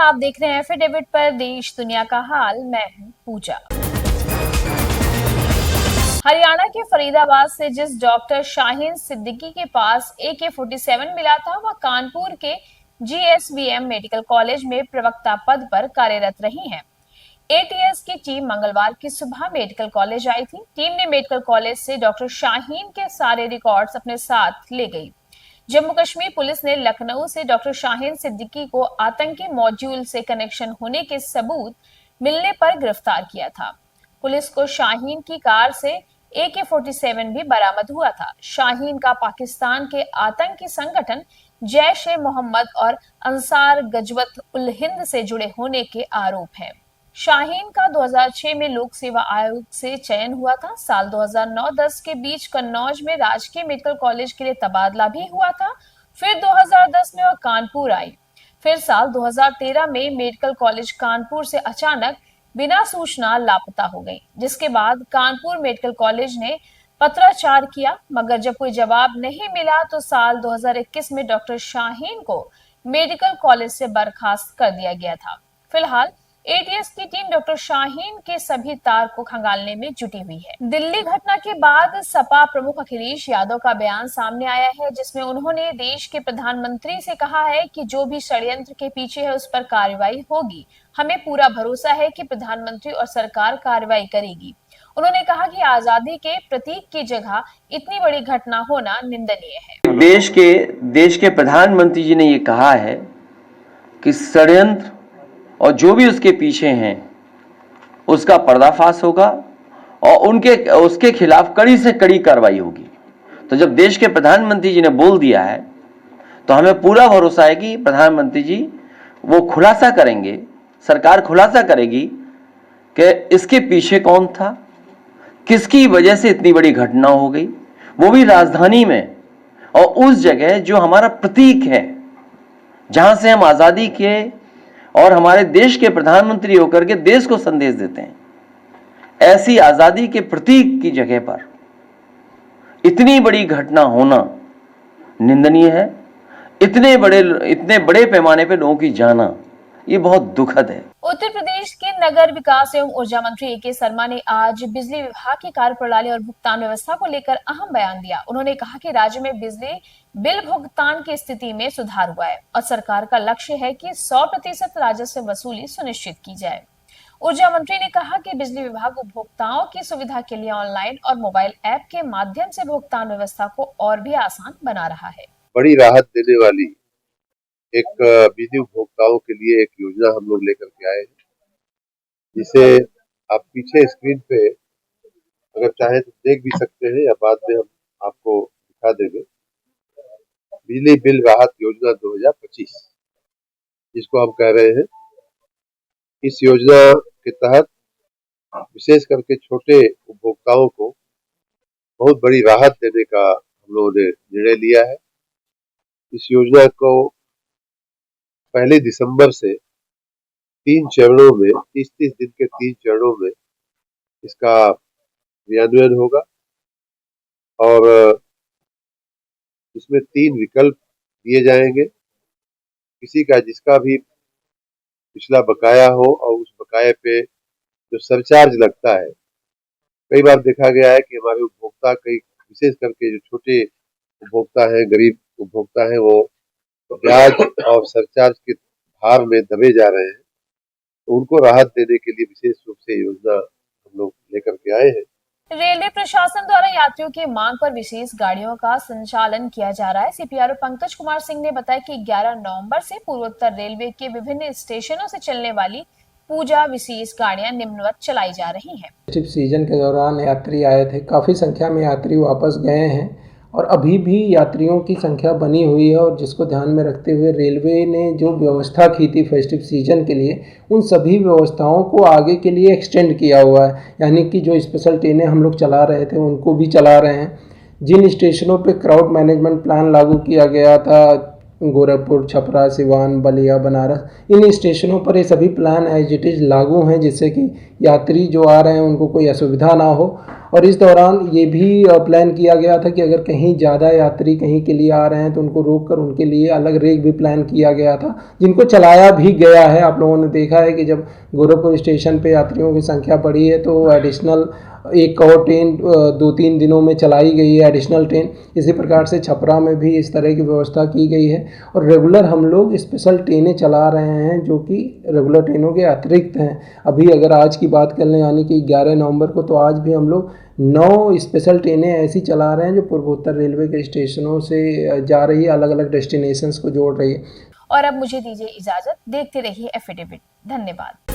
आप देख रहे हैं एफिडेविट पर देश दुनिया का हाल। मैं हूं पूजा। हरियाणा के फरीदाबाद से जिस डॉक्टर शाहीन सिद्दीकी के पास AK-47 मिला था, वह कानपुर के GSVM मेडिकल कॉलेज में प्रवक्ता पद पर कार्यरत रही हैं। ATS की टीम मंगलवार की सुबह मेडिकल कॉलेज आई थी। टीम ने मेडिकल कॉलेज से डॉक्टर शाहीन के सारे रिकॉर्ड्स अपने साथ ले गई। जम्मू कश्मीर पुलिस ने लखनऊ से डॉक्टर शाहीन सिद्दीकी को आतंकी मॉड्यूल से कनेक्शन होने के सबूत मिलने पर गिरफ्तार किया था। पुलिस को शाहीन की कार से AK-47 भी बरामद हुआ था। शाहीन का पाकिस्तान के आतंकी संगठन जैश-ए-मोहम्मद और अंसार गजवत उल हिंद से जुड़े होने के आरोप हैं। शाहीन का 2006 में लोक सेवा आयोग से चयन हुआ था। साल 2009-10 के बीच कन्नौज में राजकीय मेडिकल कॉलेज के लिए तबादला भी हुआ था। फिर 2010 में वह कानपुर आई। फिर साल 2013 में मेडिकल कॉलेज कानपुर से अचानक बिना सूचना लापता हो गई, जिसके बाद कानपुर मेडिकल कॉलेज ने पत्राचार किया, मगर जब कोई जवाब नहीं मिला तो साल 2021 में डॉक्टर शाहीन को मेडिकल कॉलेज से बर्खास्त कर दिया गया था। फिलहाल ATS की टीम डॉक्टर शाहीन के सभी तार को खंगालने में जुटी हुई है। दिल्ली घटना के बाद सपा प्रमुख अखिलेश यादव का बयान सामने आया है, जिसमें उन्होंने देश के प्रधानमंत्री से कहा है कि जो भी षड्यंत्र के पीछे है उस पर कार्रवाई होगी। हमें पूरा भरोसा है कि प्रधानमंत्री और सरकार कार्रवाई करेगी। उन्होंने कहा कि आजादी के प्रतीक की जगह इतनी बड़ी घटना होना निंदनीय है। देश के प्रधानमंत्री जी ने ये कहा है कि षड्यंत्र और जो भी उसके पीछे हैं उसका पर्दाफाश होगा और उसके खिलाफ कड़ी से कड़ी कार्रवाई होगी। तो जब देश के प्रधानमंत्री जी ने बोल दिया है तो हमें पूरा भरोसा है कि प्रधानमंत्री जी वो खुलासा करेंगे, सरकार खुलासा करेगी कि इसके पीछे कौन था, किसकी वजह से इतनी बड़ी घटना हो गई, वो भी राजधानी में और उस जगह जो हमारा प्रतीक है, जहां से हम आज़ादी के और हमारे देश के प्रधानमंत्री होकर के देश को संदेश देते हैं। ऐसी आजादी के प्रतीक की जगह पर इतनी बड़ी घटना होना निंदनीय है। इतने बड़े पैमाने पर लोगों की जाना ये बहुत दुखद है। उत्तर प्रदेश के नगर विकास एवं ऊर्जा मंत्री AK शर्मा ने आज बिजली विभाग की कार्यप्रणाली और भुगतान व्यवस्था को लेकर अहम बयान दिया। उन्होंने कहा कि राज्य में बिजली बिल भुगतान की स्थिति में सुधार हुआ है और सरकार का लक्ष्य है कि 100% राजस्व वसूली सुनिश्चित की जाए। ऊर्जा मंत्री ने कहा कि बिजली विभाग उपभोक्ताओं की सुविधा के लिए ऑनलाइन और मोबाइल ऐप के माध्यम से भुगतान व्यवस्था को और भी आसान बना रहा है। बड़ी राहत देने वाली एक बिजली उपभोक्ताओं के लिए एक योजना हम लोग लेकर के आए हैं, जिसे आप पीछे स्क्रीन पे अगर चाहे तो देख भी सकते हैं या बाद में हम आपको दिखा देंगे। बिजली बिल राहत योजना 2025 जिसको हम कह रहे हैं। इस योजना के तहत विशेष करके छोटे उपभोक्ताओं को बहुत बड़ी राहत देने का हम लोगों ने निर्णय लिया है। इस योजना को 1 दिसंबर से 3 चरणों में 30-30 दिन के 3 चरणों में इसका क्रियान्वयन होगा और इसमें 3 विकल्प दिए जाएंगे। किसी का जिसका भी पिछला बकाया हो और उस बकाये पे जो सरचार्ज लगता है, कई बार देखा गया है कि हमारे उपभोक्ता कई विशेष करके जो छोटे उपभोक्ता हैं, गरीब उपभोक्ता हैं, वो ब्याज और सरचार्ज के भार में दबे जा रहे हैं। तो उनको राहत देने के लिए विशेष रूप से योजना हम लोग लेकर के आए हैं। रेलवे प्रशासन द्वारा यात्रियों की मांग पर विशेष गाड़ियों का संचालन किया जा रहा है। CPRO पंकज कुमार सिंह ने बताया कि 11 नवंबर से पूर्वोत्तर रेलवे के विभिन्न स्टेशनों से चलने वाली पूजा विशेष गाड़ियां निम्नवत चलाई जा रही हैं। फेस्टिव सीजन के दौरान यात्री आए थे, काफ़ी संख्या में यात्री वापस गए हैं और अभी भी यात्रियों की संख्या बनी हुई है और जिसको ध्यान में रखते हुए रेलवे ने जो व्यवस्था की थी फेस्टिव सीजन के लिए, उन सभी व्यवस्थाओं को आगे के लिए एक्सटेंड किया हुआ है। यानी कि जो स्पेशल ट्रेनें हम लोग चला रहे थे उनको भी चला रहे हैं। जिन स्टेशनों पे क्राउड मैनेजमेंट प्लान लागू किया गया था, गोरखपुर, छपरा, सिवान, बलिया, बनारस, इन स्टेशनों पर ये सभी प्लान एज इट इज़ लागू हैं, जिससे कि यात्री जो आ रहे हैं उनको कोई असुविधा ना हो और इस दौरान ये भी प्लान किया गया था कि अगर कहीं ज़्यादा यात्री कहीं के लिए आ रहे हैं तो उनको रोक कर उनके लिए अलग रेक भी प्लान किया गया था, जिनको चलाया भी गया है। आप लोगों ने देखा है कि जब गोरखपुर स्टेशन पे यात्रियों की संख्या बढ़ी है तो एडिशनल एक और ट्रेन 2-3 दिनों में चलाई गई है, एडिशनल ट्रेन। इसी प्रकार से छपरा में भी इस तरह की व्यवस्था की गई है और रेगुलर हम लोग स्पेशल ट्रेनें चला रहे हैं जो कि रेगुलर ट्रेनों के अतिरिक्त हैं। अभी अगर आज की बात कर लें यानी कि 11 नवंबर को, तो आज भी हम लोग 9 स्पेशल ट्रेनें ऐसी चला रहे हैं जो पूर्वोत्तर रेलवे के स्टेशनों से जा रही है, अलग अलग डेस्टिनेशंस को जोड़ रही है। और अब मुझे दीजिए इजाजत, देखते रहिए एफिडेविट। धन्यवाद।